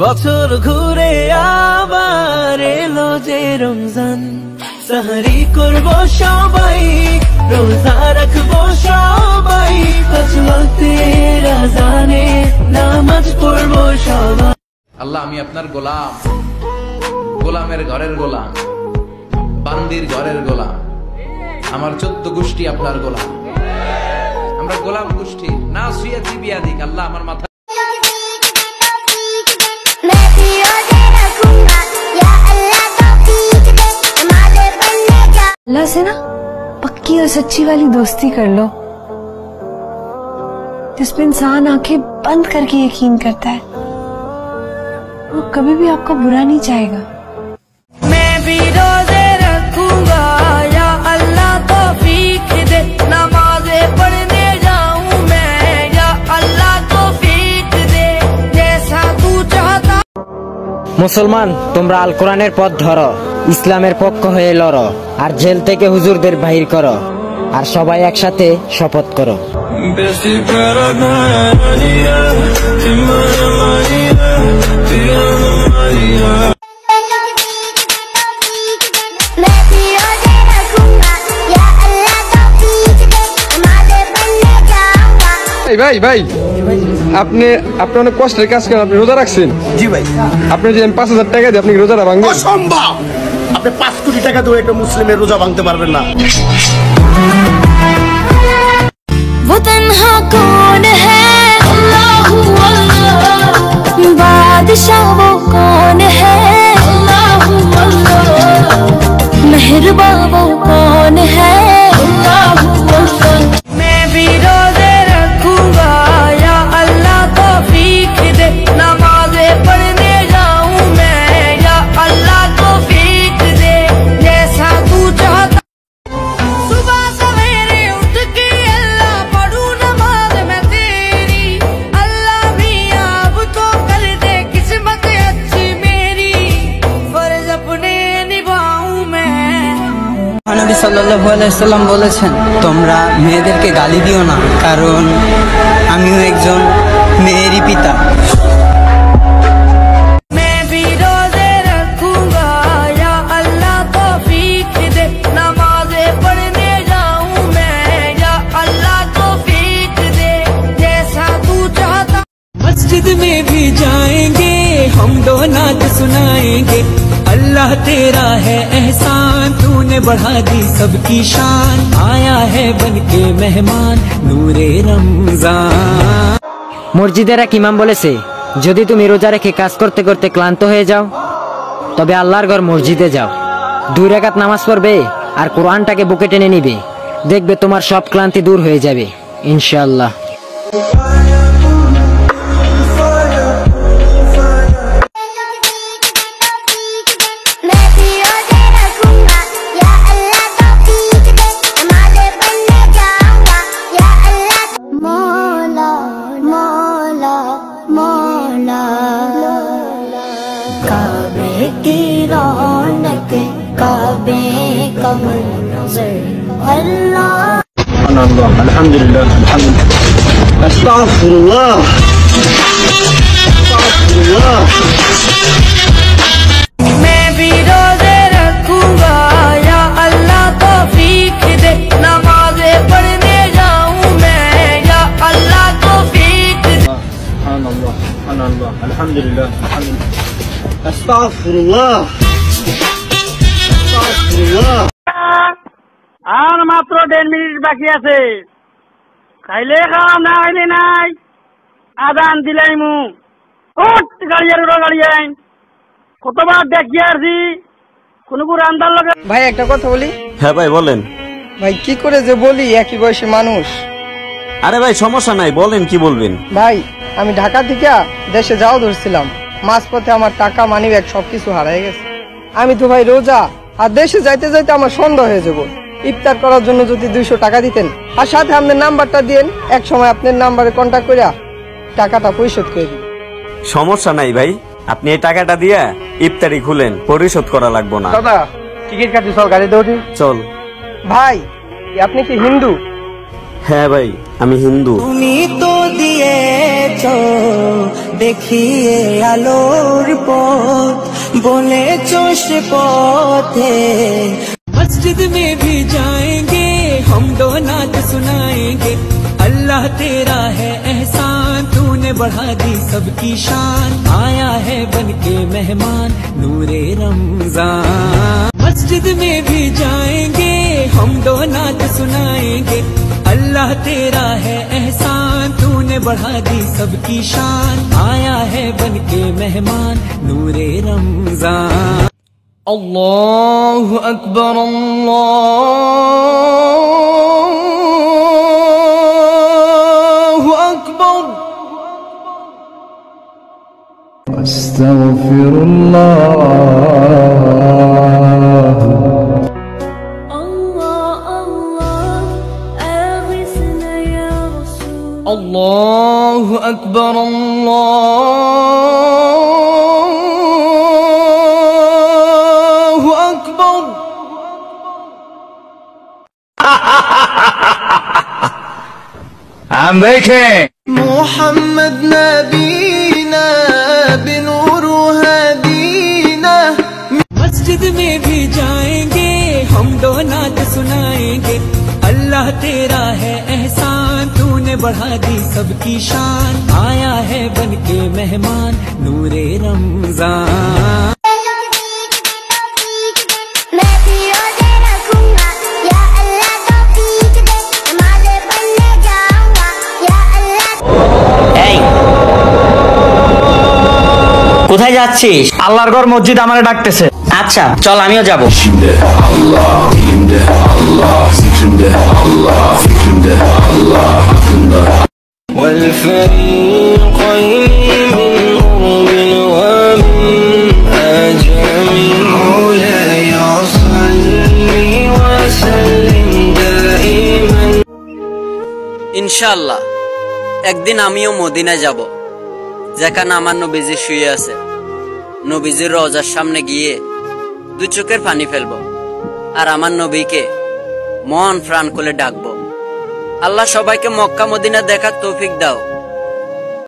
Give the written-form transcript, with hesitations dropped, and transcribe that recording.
বছর ঘুরে আবার এলো যে রমজান, সাহারি করবো সবাই, রোজা রাখবো সবাই, 5 ওয়াক্তের আযানে নামাজ পড়বো সবাই। আল্লাহ, আমি আপনার গোলাম, গোলামের ঘরের গোলাম, বান্দির ঘরের গোলাম। আমার 14 গোষ্ঠী আপনার গোলাম, আমরা গোলাম গোষ্ঠী। না সুয়াতি বিয়াদিক। আল্লাহ আমার মাথা अल्लाह से ना पक्की और सच्ची वाली दोस्ती कर लो, जिसमें इंसान आंखें बंद करके यकीन करता है, वो कभी भी आपका बुरा नहीं चाहेगा। मैं भी रोजे रखूंगा या अल्लाह तौफीक दे, नमाज़ें पढ़ने जाऊं मैं या अल्लाह तौफीक दे, जैसा तू चाहता। মুসলমান, তোমরা আল কোরআনের পথ ধরো, ইসলামের পক্ষ হয়ে লড়ো, আর জেল থেকে হুজুরদের বাহির করো, আর সবাই একসাথে শপথ করো। ভাই ভাই আপনি অনেক কষ্টের কাজ করেন, আপনি রোজা রাখছেন? জি ভাই। আপনি যে 5,000 টাকা দিয়ে আপনি রোজাটা ভাঙবেন? অসম্ভব। আপনি 5 কোটি টাকা দিয়ে একটা মুসলিমের রোজা ভাঙতে পারবেন না। वो तन्हा कौन है, अल्लाहू अल्लाह, बादशाह वो कौन है, अल्लाहू अल्लाह, मेहरबान वो कौन है, अल्लाहू अल्लाह। मैं भी रोजे रखूंगा या अल्लाह तौफीक दे, नमाज़ें पढ़ने जाऊं मैं या अल्लाह तौफीक दे, जैसा तू चाहता। सुबह सवेरे उठ के अल्लाह पढ़ूं नमाज मैं तेरी, अल्लाह भी अब तो कर दे किस्मत अच्छी मेरी, फर्ज अपने निभाऊं मैं। নবী সাল্লাল্লাহু আলাইহি সাল্লাম বলেছেন, তোমরা মেয়েদেরকে গালি দিও না, কারণ আমিও একজন মেয়েরই পিতা। मैं भी रोजे रखूंगा या अल्लाह तौफीक दे, नमाज़ें पढ़ने जाऊं मैं या अल्लाह तौफीक दे, जैसा तू चाहता। मस्जिद में भी जाएंगे हम, दो नात सुनाएंगे, अल्लाह तेरा है एहसान, तूने बढ़ा दी सबकी शान, आया है बनके मेहमान नूरे रमजान। মসজিদের এক ইমাম বলেছে, যদি তুমি রোজা রেখে কাজ করতে করতে ক্লান্ত হয়ে যাও, তবে আল্লাহর ঘর মসজিদে যাও, 2 রাকাত নামাজ পড়বে আর কোরআনটাকে বুকে টেনে নিবে, দেখবে তোমার সব ক্লান্তি দূর হয়ে যাবে ইনশাআল্লাহ। আলহামদুলিল্লাহ, আলহামদুলিল্লাহ, আস্তাগফিরুল্লাহ, আস্তাগফিরুল্লাহ। मैं भी रोजे रखूंगा या अल्लाह तौफीक दे, नमाज़ें पढ़ने जाऊं मैं या अल्लाह तौफीक दे। সুবহানাল্লাহ, সুবহানাল্লাহ, আলহামদুলিল্লাহ, আলহামদুলিল্লাহ, আস্তাগফিরুল্লাহ, আস্তাগফিরুল্লাহ। আর মাত্র 1.5 মিনিট বাকি আছে, খাইলে খাওয়া না খাইলে নাই, আদান দিলাই মু গাড়িয়ার গাড়ি আইন কতবার দেখি আসি কোন রান্দার লগে। ভাই একটা কথা বলি। হ্যাঁ ভাই বলেন। ভাই কি করে যে বলি, একই বয়সী মানুষ। আরে ভাই সমস্যা নাই, বলেন কি বলবেন। ভাই আমি ঢাকা থেকে দেশে যাওয়া ধরছিলাম, মাঝপথে আমার টাকা মানি ব্যাগ সবকিছু হারিয়ে গেছে। আমি তো ভাই রোজা, আর দেশে যাইতে যাইতে আমার সন্ধ্যা হয়ে যাব। ইফতার করার জন্য যদি 200 টাকা দিতেন, আর সাথে আপনার নাম্বারটা দিন, এক সময় আপনার নাম্বারে কন্ট্যাক্ট করে টাকাটা পরিশোধ করে দিন। সমস্যা নাই ভাই, আপনি এই টাকাটা দিয়া ইফতারি খুলেন, পরিশোধ করা লাগবে না। দাদা টিকিট কাটি, চল গাড়িতে উঠি। চল। ভাই আপনি কি হিন্দু? হ্যাঁ ভাই আমি হিন্দু। তুমি তো দিয়েছো দেখিয়ে আলোর পথ বলেছো সে পথে। मस्जिद में भी जाएंगे हम दो नात सुनाएंगे, अल्लाह तेरा है एहसान तूने बढ़ा दी सबकी शान, आया है बन के मेहमान नूरे रमजान। मस्जिद में भी जाएंगे हम दो नात सुनाएंगे, अल्लाह तेरा है एहसान तूने बढ़ा दी सबकी शान, आया है बन के मेहमान नूरे रमजान। अल्लाहु अकबर अल्लाहु अकबर। अस्तगफिरुल्लाह। अल्लाहु अकबर अल्लाहु अकबर। हम देखें मोहम्मद नबीना बिनूर हदीना। मस्जिद में भी जाएंगे हम दो नात सुनाएंगे, अल्लाह तेरा है एहसान तूने बढ़ा दी सबकी शान, आया है बन के मेहमान नूरे रमजान। কোথায় যাচ্ছিস? আল্লাহর ঘর মসজিদ আমারে ডাকতেছে। আচ্ছা চল আমিও যাব। ইনশাআল্লাহ একদিন আমিও মদিনায় যাব, যেখানে আমার নবীজি শুয়ে আছে। নবীজির রওজার সামনে গিয়ে দুই চোখের পানি ফেলবো আর আমার নবীকে মন প্রাণ খুলে ডাকবো। আল্লাহ সবাইকে মক্কা মদিনা দেখার তৌফিক দাও।